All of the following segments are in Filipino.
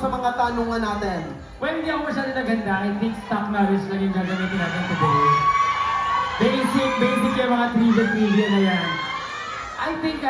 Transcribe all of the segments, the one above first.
sa mga tanungan natin? Well, hindi ako masyado naganda. I think stock knowledge lang yung gagamitin natin today. Basic yung mga trivia na yan. I think,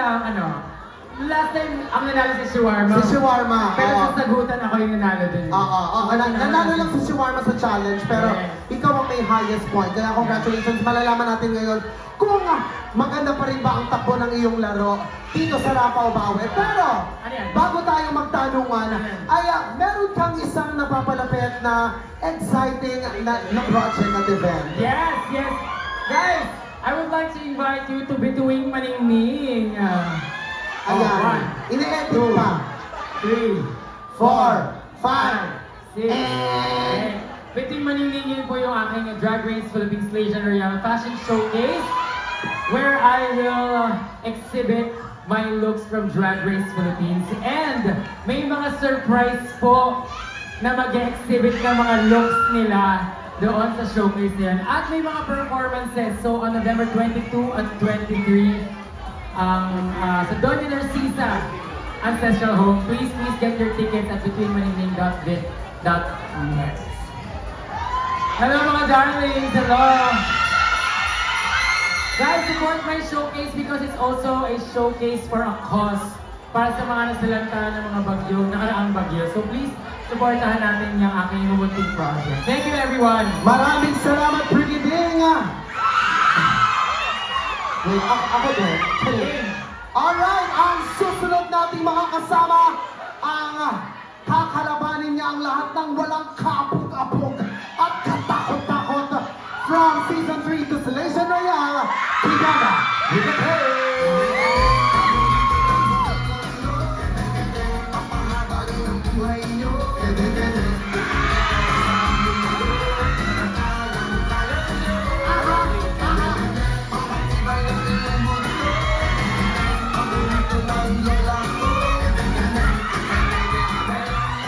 last time, ang nanalo si Shawarma. Si Shawarma. Pero oo. sa sagutan ako yung nanalo din. Oo. Nanalo lang si Shawarma sa challenge, pero Yes. ikaw ang may highest point. Kaya congratulations, malalaman natin ngayon kung maganda pa rin ba ang takbo ng iyong laro dito sa Rapaw Bawi. Pero, Ano yan? bago tayo magtanungan, ay meron kang isang napapalapit na exciting na project at event. Yes. Guys, I would like to invite you to be doing Maningning. Ayan. Ine-edit two, pa. 3, 4, 5, 6, 8. Between Maningning, yun po yung aking Drag Race Philippines Malaysian Royale Fashion Showcase where I will exhibit my looks from Drag Race Philippines. And may mga surprise po na mag-exhibit ng mga looks nila doon sa showcase na yan. At may mga performances. So on November 22 at 23, sa Doña Narcisa Ancestral Home, please get your tickets at betweenmaningning.bit.net. Hello mga darlings! Hello! Guys, support my showcase because it's also a showcase for a cause para sa mga nasalanta ng mga bagyo, nakaraang bagyo. So please, supportahan natin yung aking munting project. Thank you everyone! Maraming salamat, Brigiding! Wait, ako din. Alright, ang susunod nating mga kasama, ang kakalabanin niya ang lahat ng walang kapog-apog at katakot-takot from Season 3 to Malaysian Royale, Kiana with the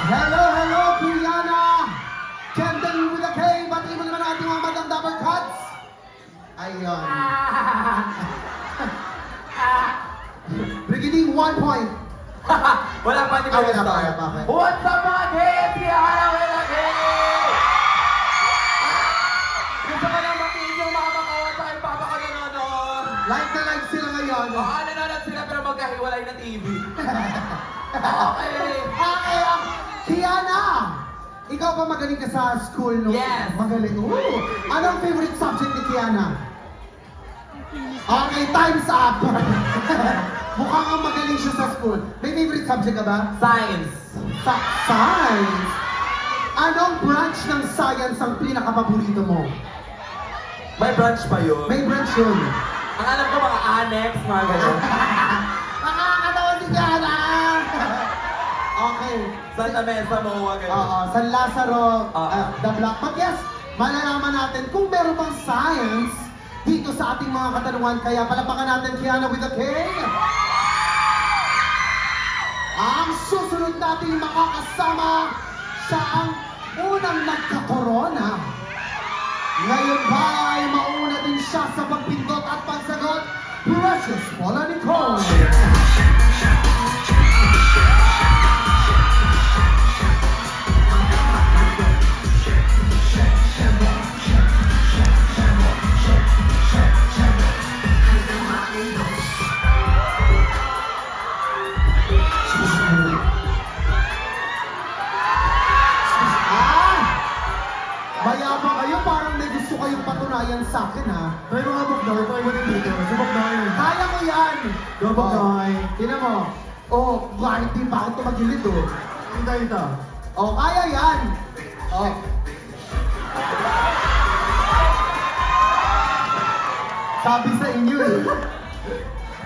Hello, Kiana! Kendall with a K, ba't mo naman ating mga Madam Dapper Cuts? Ayun. Brigiding, 1 point. Wala pa, di ba? Wala pa. What's up, mga kids? Kiana with a K! Gusto ko lang makinig yung mama ko at saka yung papa ko nanonood. Live na live sila ngayon. Oo, nanonood sila pero magkahiwalay na TV. Okay. Kiana! Ikaw ba magaling ka sa school no? Yes. Magaling. Ooh. Anong favorite subject ni Kiana? Okay, time's up! Mukhang ang magaling siya sa school. May favorite subject ka ba? Science. Science! Anong branch ng science ang pinakapaborito mo? May branch pa yun. May branch yun. Ang alam ko mga annex, mga gano'n. Nakakatawa si Kiana! Okay. Santa Mesa, Moa, gano'n. Oo, San Lazaro, Oo. The Black. But yes, malalaman natin kung meron bang science dito sa ating mga katanungan. Kaya palapakan natin Kiana with a K. Ang susunod nating makakasama siya ang unang nagka-corona. Ngayon ba ay mauna din siya sa pagpindot at pagsagot? Precious Paula Nicole. Mayabang kayo, parang may gusto kayong patunayan sa akin, ha? Try mo nga, Buknoy. Try mo din dito. Si Buknoy. Kaya ko yan! Go, Buknoy. Tingnan mo. Oh, kahit di pa ako tumagilid, oh. Hinta, hinta. Oh, kaya yan! Oh. Sabi sa inyo, eh.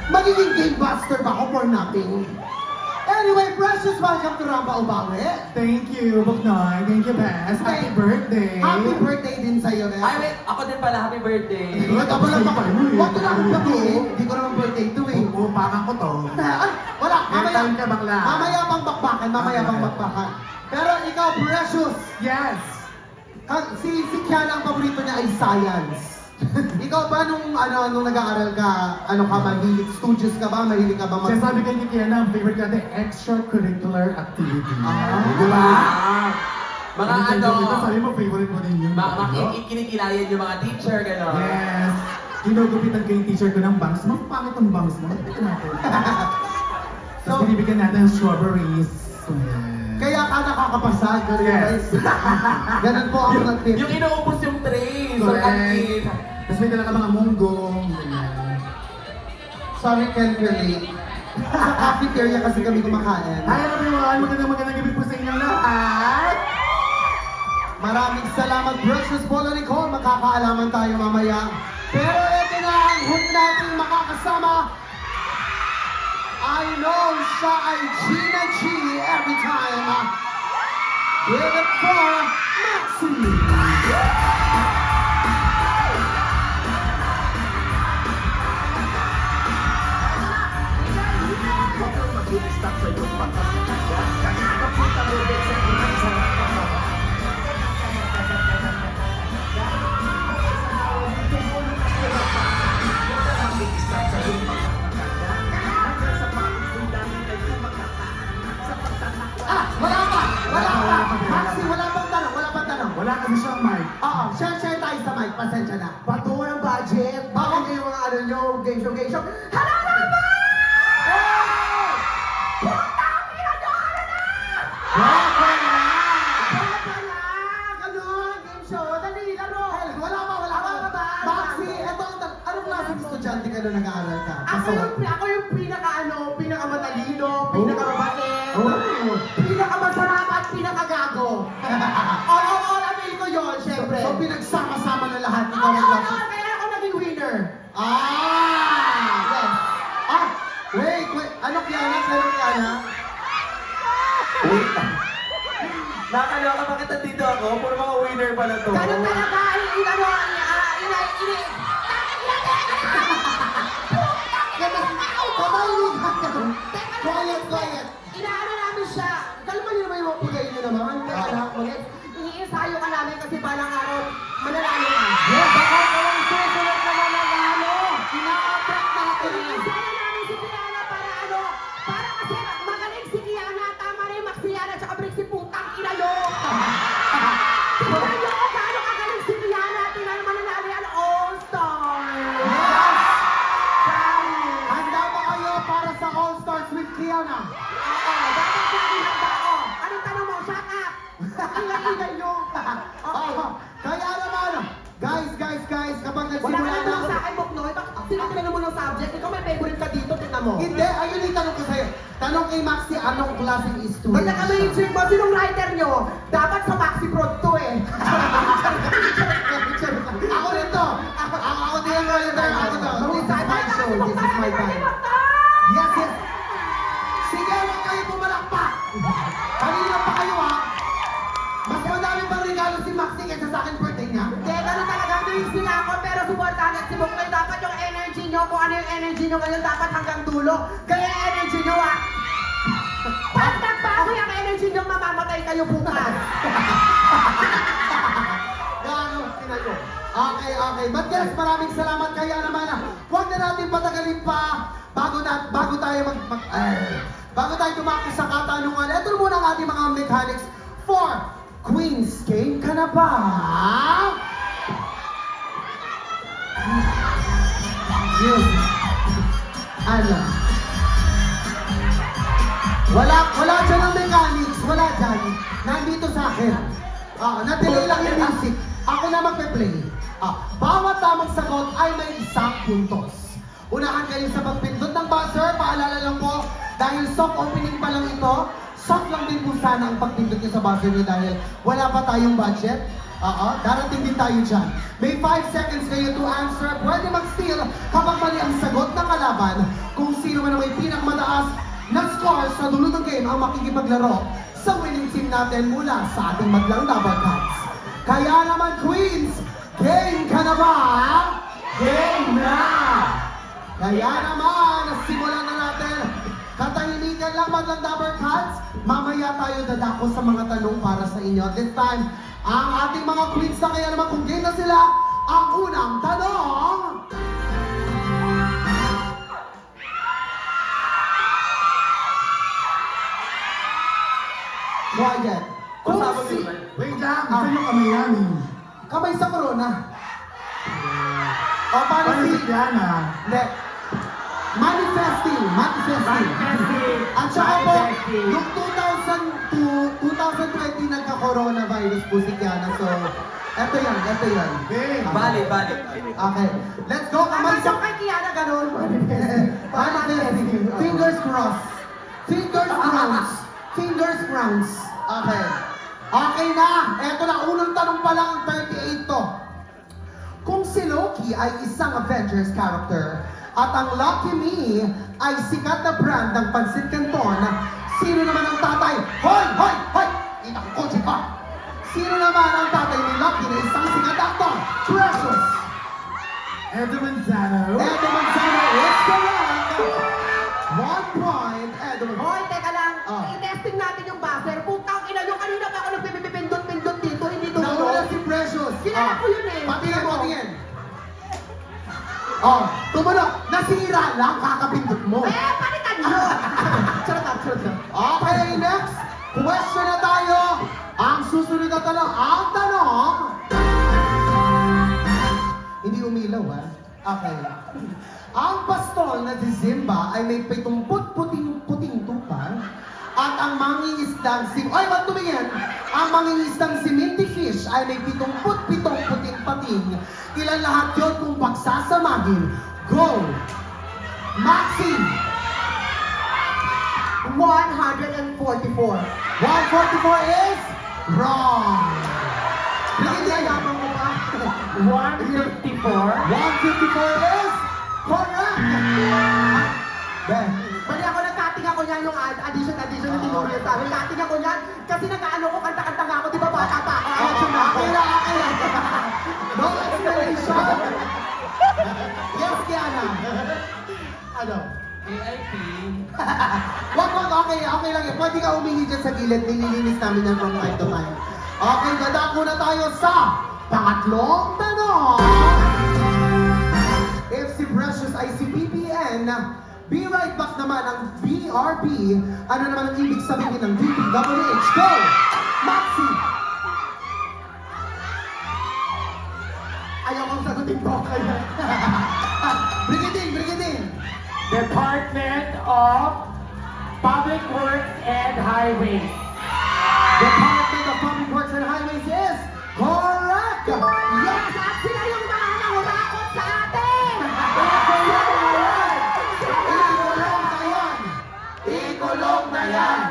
Magiging game buster ba ako for nothing? Anyway, Precious, welcome to Rapaw Bawi. Thank you, Buknoy. Thank you, Bess. Happy birthday. Happy birthday din sa'yo, eh. Ay, wait. Ako din pala. Happy birthday. Huwag ka pala Huwag ko na akong batiin. Hindi ko naman birthday to, eh. Upakan ko to. Ay, wala. May time ka, bakla. Mamaya pang bakbakan. Mamaya pang bakbakan. Pero ikaw, Precious. Yes. Si Kiana ang paborito niya ay science. Ikaw ba nung nag-aaral ka, mahilig, studios ka ba? Mahilig ka ba Kaya sabi kay Kiana, ang favorite natin, extracurricular activity. Ah. Di ba? Mga Sabi mo, favorite mo din yun. kinikilayan yung mga teacher, gano'n. Yes. Ginugupitan ko yung teacher ko ng bangs mo. Bakit ang bangs mo? Ito natin. Tapos binibigyan natin ng strawberries. Kaya ka nakakapasa, Yes. Ganun po ako ng tip. Yung inuubos yung tray sa Correct. kantin. Tapos may dala ka mga munggong. ganyan. Sorry, can't relate. Sa cafeteria kasi kami kumakain. Hi everyone! Magandang gabi po sa inyong lahat! Maraming salamat, Precious Polo Nicole. Magkakaalaman tayo mamaya. Pero ito na ang huli nating makakasama. I know siya ay Gina G every time. Give it for Maxi. Wala pa! Maxi, wala pang tanong. Wala kasi siyang mic. Oo, share tayo sa mic. Pasensya na. Patuloy ang budget. Bakit yung mga game show? Hello naman! Maxi, anong klaseng estudyante ka nung nag-aaral ka? Ako yung pinakamatalino, pinakamabait, Oh. pinakamasarap at pinakagago. All avail ko yun, syempre. So pinagsama-sama na lahat ikaw Oo, ng klase. kaya ako naging winner. Yes. Wait. Ano Kiana? Wait. Nakakaloka, bakit nandito ako? Puro mga winner pala to. Ganun talaga, Quiet. inaano namin siya. Kalma niyo naman yung mga pagay niyo naman. Kaya anak mo ulit. Iniinsayo ka namin kasi balang araw, mananalo ka. Yes, ako walang susunod na mananalo. Ina-attract natin. Iniinsayo namin si Kiana para ano, para kasi magaling si Kiana, tama na yung Max Kiana, tsaka break si putang ina nyo. Tingnan nyo kung gaano kagaling si Kiana, tingnan naman nanalo yan, All-Star. Handa ba kayo para sa All Stars with Kiana? Oo, dapat lagi handa ko. Anong tanong mo? Shut up! Ingay-ingay nyo. Oo. Kaya naman, guys, kapag Wala nagsimula ka na nang ako... sa akin, Boknoy. Bakit sinatinanong mo ng subject? Ikaw may favorite ka dito, tingnan mo. Hindi, ayun yung tanong ko sa'yo. Tanong kay Maxi, anong klaseng student Ba't naka-major mo? Sinong writer nyo? Dapat sa Maxi Prod to eh. Ako rin to. Ako din ang writer. Ako to. This is my show. This is my time. Yes. Sige, huwag kayo pumalakpak. Kanina pa kayo ha. Mas madami pang regalo si Maxi kaysa sa akin birthday niya. Hindi, ganun talaga. Tuwing sila ako, pero supportahan at si Boknoy. Dapat yung energy nyo, kung ano yung energy nyo ngayon, dapat hanggang dulo. Kaya yung energy nyo ah. Pag nagbago yung energy nyo, mamamatay kayo bukas. Gaano, tinago. Okay. But yes, maraming salamat. Kaya naman, huwag na natin patagalin pa bago tayo tumakbo sa katanungan. Ito muna ang ating mga mechanics for Queen's Game ka na ba? Yun. Ano? Wala dyan ang mechanics. Wala dyan. Nandito sa akin. Na-delay lang yung music. Ako na magpe-play. Bawat tamang sagot ay may isang puntos. Unahan kayo sa pagpindot ng buzzer. Paalala lang po, dahil soft opening pa lang ito, soft lang din po sana ang pagpindot niyo sa buzzer niyo dahil wala pa tayong budget. Darating din tayo dyan. May 5 seconds kayo to answer. Pwede mag-steal kapag mali ang sagot ng kalaban. Kung sino man ang may pinakamataas na score sa dulo ng game ang makikipaglaro sa winning team natin mula sa ating madlang Double Cuts. Kaya naman, Queens, game ka na ba? Game na! Kaya naman, simulan na natin. Katahimikan lang madlang Double Cuts. Mamaya tayo dadako sa mga tanong para sa inyo. This time, ang ating mga queens na kaya naman kung game na sila, ang unang tanong. Quiet. Kung Pasabog si... yun ba? Wait lang, isa yung kamay yan eh. Kamay sa corona. O, paano Paano si... si Kiana? Hindi. Manifesting. Manifesting. At saka po, Manifesting. yung 2020 nagka-coronavirus po si Kiana. So, eto yan. Okay. Valid. Okay. Let's go. Kamay Ano sa... yung kay Kiana ganun? Manifesting. Fingers crossed. Fingers crossed. Okay. Okay na. Eto na. Unang tanong pa lang, 38 to. Kung si Loki ay isang Avengers character at ang Lucky Me ay sikat na brand ng Pansit Canton, sino naman ang tatay? Hoy! Kita ko kotse pa! Sino naman ang tatay ni Lucky na isang sikat na actor? Precious! Edo Manzano. Edo Manzano, it's correct! 1 point, Edo Manzano. Hoy, teka lang. Ah. I-testing natin yung buzzer. Putang ina nyo. Kanina pa ako nagpipindot-pindot dito. Hindi Nauna tumunog. si Precious. Kilala ko yun eh. Patingin mo, patingin. Oh, tumunog. Nasira lang, kakapindot mo. Eh, palitan nyo. Charot lang. Okay, next question na tayo. Ang susunod na tanong. Ang tanong. Hindi umilaw, ha? Okay. Ang pastol na si Simba ay may 70 puting tupa at ang mangingisdang si... Ay, ba't tumingin? Ang mangingisdang si Minty Fish ay may 77 puting pating. Ilan lahat yun kung pagsasamahin? Go! Maxi! 144. 144 is wrong. Bigyan niya yabang mo pa. 154. 154 is correct. Ben, Bali ako nagkating ako niyan yung addition na tinuro sa amin. Kating ako niyan kasi nag-ano ko, kanta-kanta nga ako. Di ba bata pa ako? okay lang. No explanation. Yes, Kiana. Ano? AIP. Wag, okay lang yan. Pwede ka humingi dyan sa gilid. Nililinis namin yan from time to time. Okay, dadako na tayo sa pangatlong tanong. If si Precious ay si BPN, Be Right Back naman ang BRB. Ano naman ang ibig sabihin ng DPWH? Go! Maxi! Ayaw kong sagutin ko kayo. Brigading! Department of Public Works and Highways. Department of Public Works and Highways is correct! Yes! At sila yung mga nangurakot sa atin! Ikulong na yan!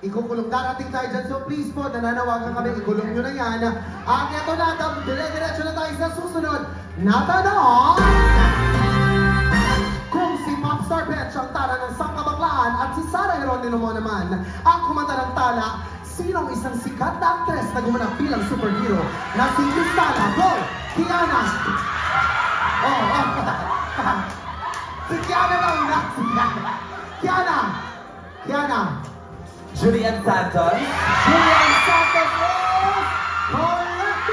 Ikukulong darating tayo dyan. So please po, nananawagan kami, ikulong nyo na yan. At ito na, dire-diretso na tayo sa susunod na tanong. Kung si Popstar Petch ang tala ng Sangkabaklaan at si Sarah Geronimo mo naman ang kumanta ng tala, sinong isang sikat na actress na gumanap bilang superhero na si Cristana? Go! Kiana! Si Kiana na una! Kiana! Julian Santos. Julian Santos is correct!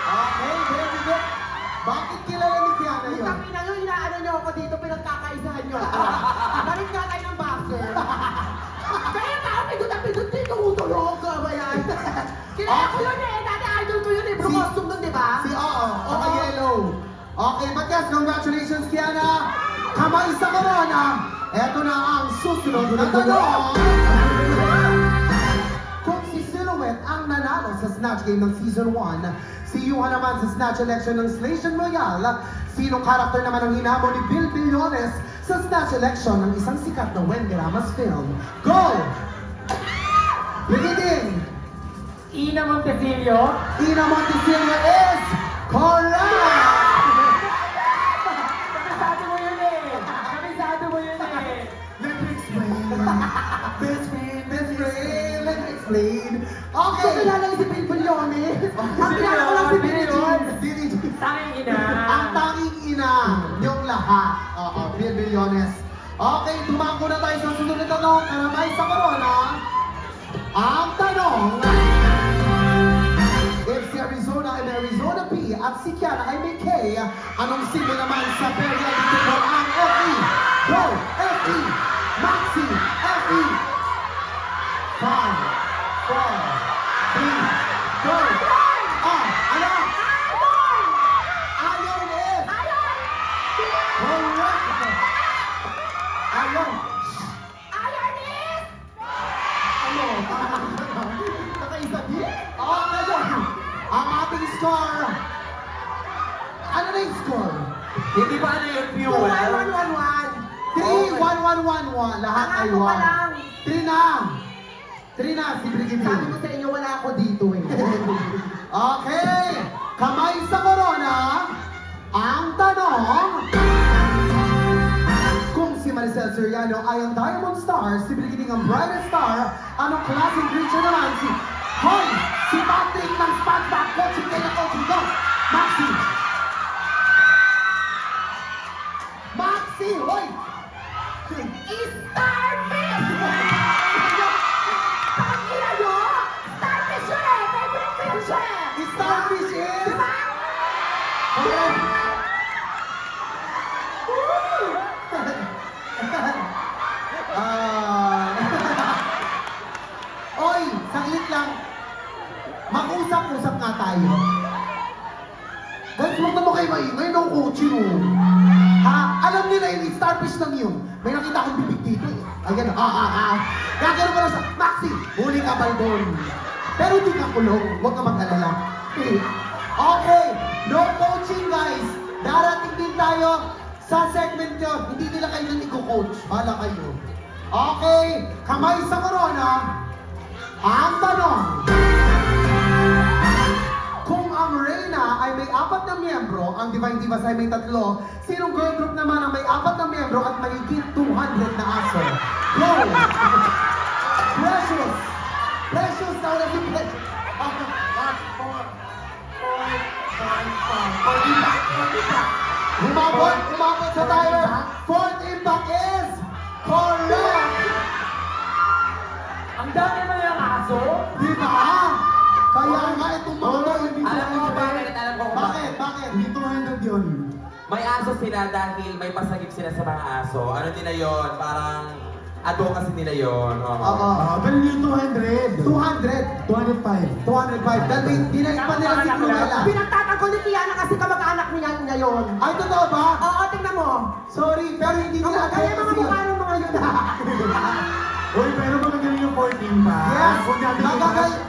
Okay, very good. Bakit kilala ni Kiana yun? Putang ina nyo, inaano nyo ako dito, pinagkakaisahan nyo ako. Balik nga tayo ng buzzer. Kaya tao, pindot dito, utulog ka ba yan? Kilala ko yun eh, dati idol ko yun eh, bro costume nun, di ba? Oo, yellow. Okay, but yes, congratulations, Kiana. Kamay sa corona. Eto na ang susunod na tanong. Kung si Silhouette ang nanalo sa Snatch Game ng Season 1, si Yuha naman sa Snatch Election ng Station Royale, sinong karakter naman ang hinamo ni Bill Billones sa Snatch Election ng isang sikat na Wendy Ramos film? Go! Brigading! Ina Montecillo. Ina Montecillo is correct! Kabisado mo yun eh. Let me explain. Best friend, let's explain. So, Okay! kilala niyo si Bill Billones? Ang kilala ko lang si Billie Jean. Billie Jean. Tanging ina. Ang tanging ina niyong lahat. Oo, Bill Billones. Okay, tumangko na tayo sa susunod na tanong. Karamay sa corona. Ang tanong, if si Arizona ay may Arizona P at si Kiana ay may K, anong simbolo naman sa Perial dito ang FE? Go! FE! Maxi! FE! 5, 4, 3, go! Ano? Iron is correct! Iron! Ano? Nakaisa din? Ngayon, ang ating score. Ano na yung score? Hindi ba ano yung fuel? 3-1-1-1-1. Lahat ay 1. 3 na. 3 na, si Brigitte. Sabi ko sa inyo, wala ako dito eh. Okay. Kamay sa corona. Ang tanong, kung si Maricel Soriano ay ang Diamond Star, si Brigitte ang Brightest Star, anong klaseng creature naman si Hoy! Si Patrick ng SpongeBob, coaching kayo, coaching go! Maxi! Maxi! Hoy! Starfish! Pangina nyo! Starfish yun eh! Favorite ko yun siya eh! Starfish is... Diba? Correct! Oy, saglit lang. Mag-usap-usap nga tayo. Guys, huwag naman kayo maingay ng kotse mo. Ha? Alam nila yung starfish lang yun. May nakita akong bibig dito eh. Ayan, Gagano ko lang sa, Maxi, huli ka baldon. Pero di ka kulong, huwag ka mag-alala. Okay, no coaching guys. Darating din tayo sa segment nyo. Hindi nila kayo nang i-coach. Hala kayo. Okay, kamay sa corona. Ang tanong, kung ang Reyna ay may 4 na miyembro, ang Divine Divas ay may 3, sinong girl group naman ang may 4 na miyembro at mahigit 200 na aso? Go! Precious! Precious na ulit yung Precious! Umabot sa timer! Fourth impact is correct! Ang dami mo yung aso. Di ba? Kaya nga itong mga to, hindi Alam ko kung bakit, alam ko kung Bakit? Bakit? Hindi 200 yun. May aso sila dahil may pasagip sila sa mga aso. Ano nila yon? Parang advocacy nila yon. Oo. Pero yung 200. 200. 205. 205. Dahil hindi na ipa nila si Cruella. Pinagtatanggol ni Kiana kasi kamag-anak niya ngayon. Ay, totoo ba? Oo, tingnan mo. Sorry, pero hindi nila Kaya mga mukha ng mga yun. Uy, pero magagaling yung 14 pa. Yes, Kung natin magagaling.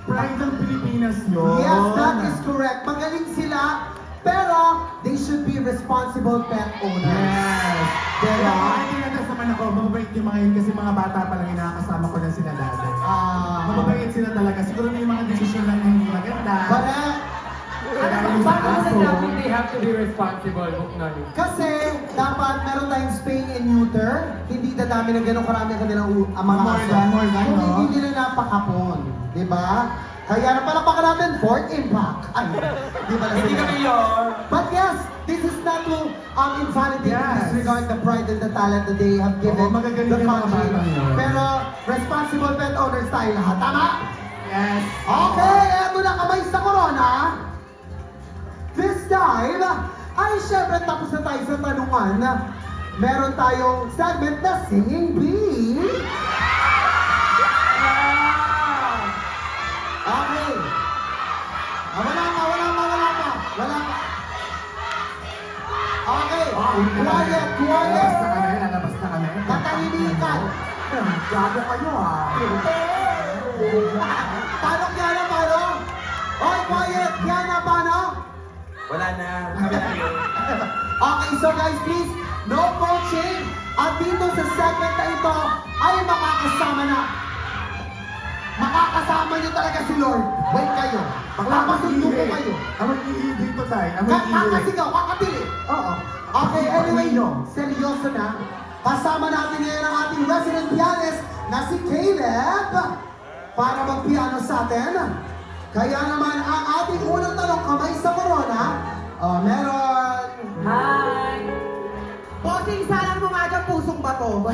Pride ng Pilipinas yun. Yes, that is correct. Magaling sila, pero they should be responsible pet owners. Yes. Diba? Kaya tinatas naman ako, mababait yung mga yun kasi mga bata pa lang yung nakakasama ko na sila dati. Mababait sila talaga. Siguro may mga desisyon lang na hindi maganda. Correct. Kaya yung sa Bakit aso. nasabi they have to be responsible, Buknoy? Kasi dapat meron tayong spay and neuter. Hindi dadami na gano'ng karami ang kanilang ang mga More aso. than, Kung no? hindi nila napakapon. Diba? Kaya napalakpakan natin, fourth impact. Ay, di ba Hindi kami yun. But yes, this is not to invalidate Yes. disregard the pride and the talent that they have given Oo, magagaling the yung mga country. batang yun. Pero responsible pet owners tayo lahat. Tama? Yes. Okay, eto na kamay sa corona. This time, ay syempre tapos na tayo sa tanungan. Meron tayong segment na Singing Bee. Okay. Wala pa. Okay. Quiet. Lalabas na kami, lalabas na kami. Katahimikan. Gago kayo ah. Paano, Kiana, paano? Oy, quiet. Kiana, paano? Wala na. Kami na yun. Okay, so guys, please, no coaching. At dito sa segment na ito, ay makakasama na. Makakasama niyo talaga si Lord. Wait kayo. Magpapasundo ko kayo. Ang mag-iibig dito tayo. Ang mag-iibig. Kakasigaw, kakapili. Oo. Okay, anyway, seryoso na. Kasama natin ngayon ang ating resident pianist na si Caleb para mag-piano sa atin. Kaya naman ang ating unang tanong, kamay sa corona. Meron. Hi! Bossing, salang mo nga dyan pusong bato.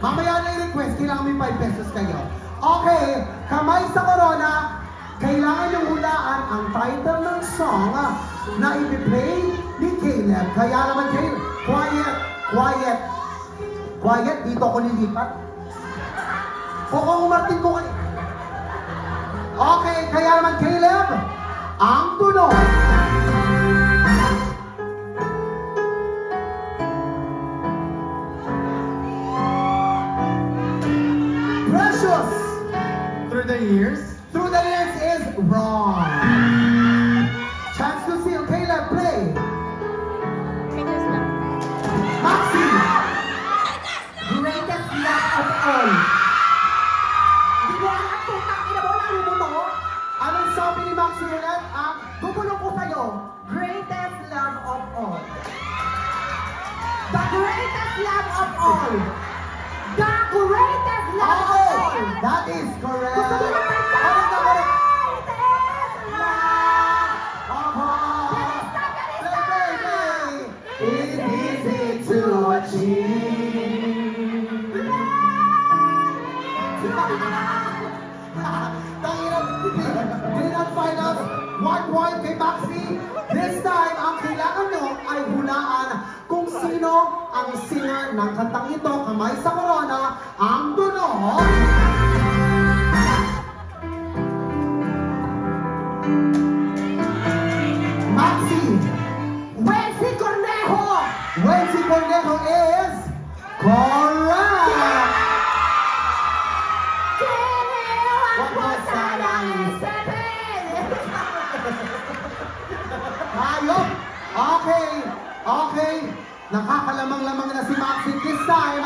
Mamaya na i-request, kailangan may 5 pesos kayo. Okay, kamay sa corona. Kailangan niyong hulaan ang title ng song na ipiplay ni Caleb. Kaya naman, Caleb, quiet, quiet. Quiet, dito ako lilipat. Kung Martin ko kayo. Okay, kaya naman, Caleb, ang tunog. Precious. Through the years, Through the years is wrong. Chance to see, Caleb, play. Maxi. Greatest love of all. Hindi mo alam putang ina mo, lalo mo to. Anong sabi ni Maxi ulit? Gugulong ko sa'yo. Greatest love of all. The greatest love of all. The greatest love of Okay, all. that is correct. Gusto mo naman Ano na correct? greatest love. It's easy to achieve. Tangina, did not find out 1 point kay Maxi. This time, ang kailangan nyo ay hulaan kung sino ang singer ng kantang ito. Kamay sa corona, ang tunog. Maxi. Wency Cornejo. Wency Cornejo is correct! Kiniwan Wag ko mo sanang sanang isipin. Hayop! Okay, okay. Nakakalamang-lamang na si Maxi. This time,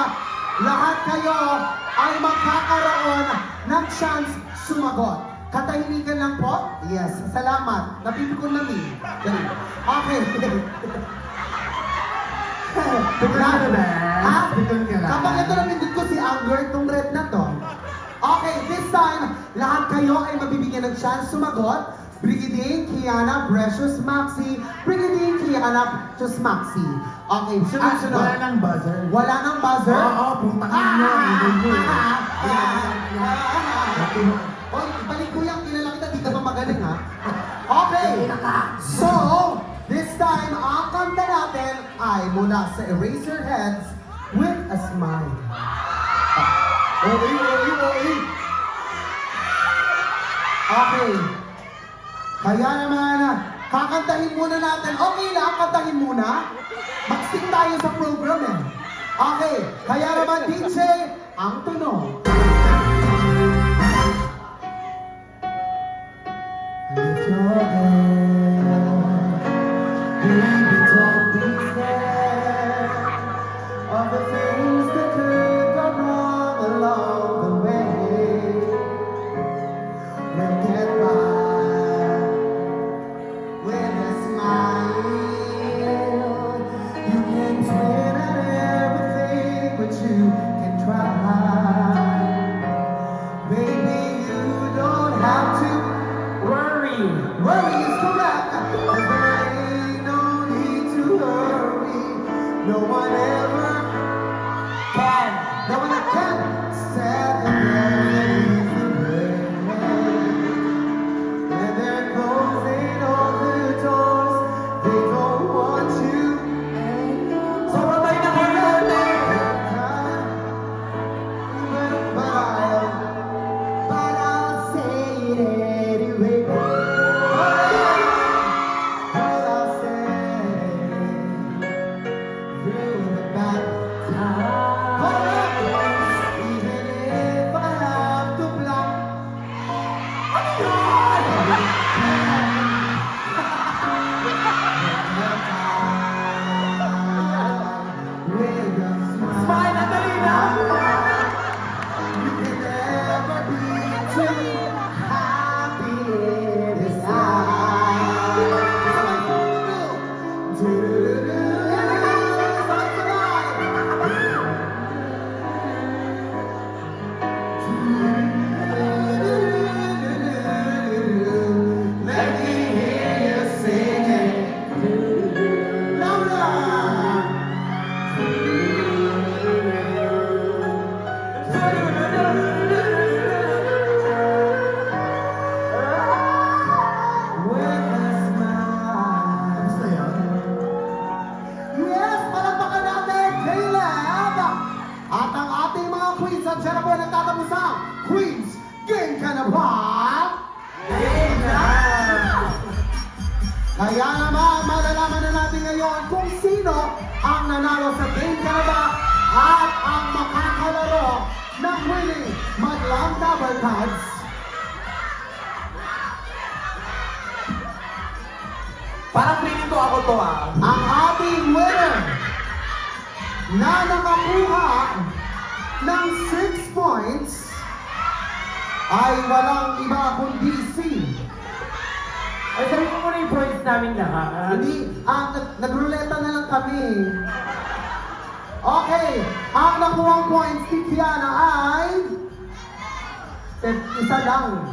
lahat kayo ay magkakaroon ng chance sumagot. Katahimikan lang po? Yes, salamat. Napipikon na mi. Dali. Okay. Pikon ka na ba? Ha? Pikon ka na. Kapag ito napindot ko si Anger, itong red na to. Okay, this time, lahat kayo ay mabibigyan ng chance sumagot. Brigidine, Kiana, Precious, Maxi. Brigidine, Kiana, Precious, Maxi. Okay, sunod-sunod. Wala nang buzzer. Wala nang buzzer? Oo, putangin mo. Oy, balik ko yung kilala kita, di ka ba magaling ha? Okay, so, this time, ang kanta natin ay mula sa Eraserheads with a Smile. Okay. Kaya naman, kakantahin muna natin. Okay lang, kantahin muna. Mag-sing tayo sa program eh. Okay, kaya naman DJ, ang tunog. Lift your head, baby, don't be scared of the things that could go wrong along the way. We'll get by with a smile. You can twin at everything, but you can try. what? Kaya naman, malalaman na natin ngayon kung sino ang nanalo sa Game ka na ba at ang makakalaro ng winning Madlang Double Cards. Parang feeling ko ako to ah. Ang ating winner na nakakuha ng 6 points ay walang iba kundi si Ay, sabi ko muna yung points namin lahat. hindi, nagruleta na lang kami. Okay, ang nakuha points ni Kiana ay isa lang.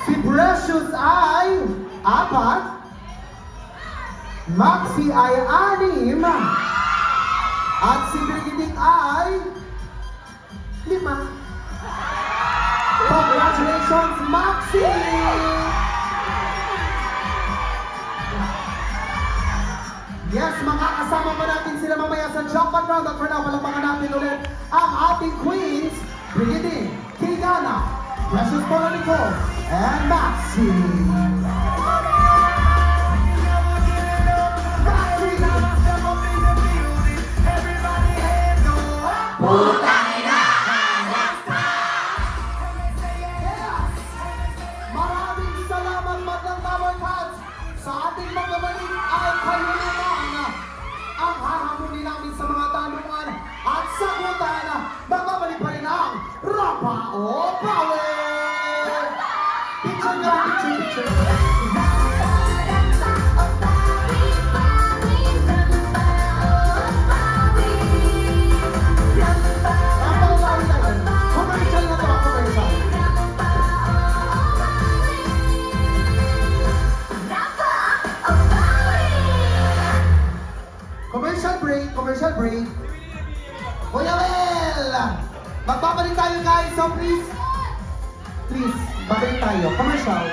Si Precious ay 4. Maxi ay 6. At si Brigitte ay 5. Congratulations, Maxi! Yes, makakasama pa natin sila mamaya sa jackpot round. At for now, palakpakan natin ulit ang ating queens, Brigitte, Kigana, Precious Polonico, and Maxi. Maraming salamat, Madlang Tower Cats! Sa ating magaling ay kayo naman ang hahamuli namin sa mga tanungan at sagutan. Magbabalik pa rin ang Rapa o Pawe! Picture nga, picture. Commercial na to, commercial. Commercial break. Kuya Mel! Magbabalik tayo guys, so please, babalik tayo. Commercial.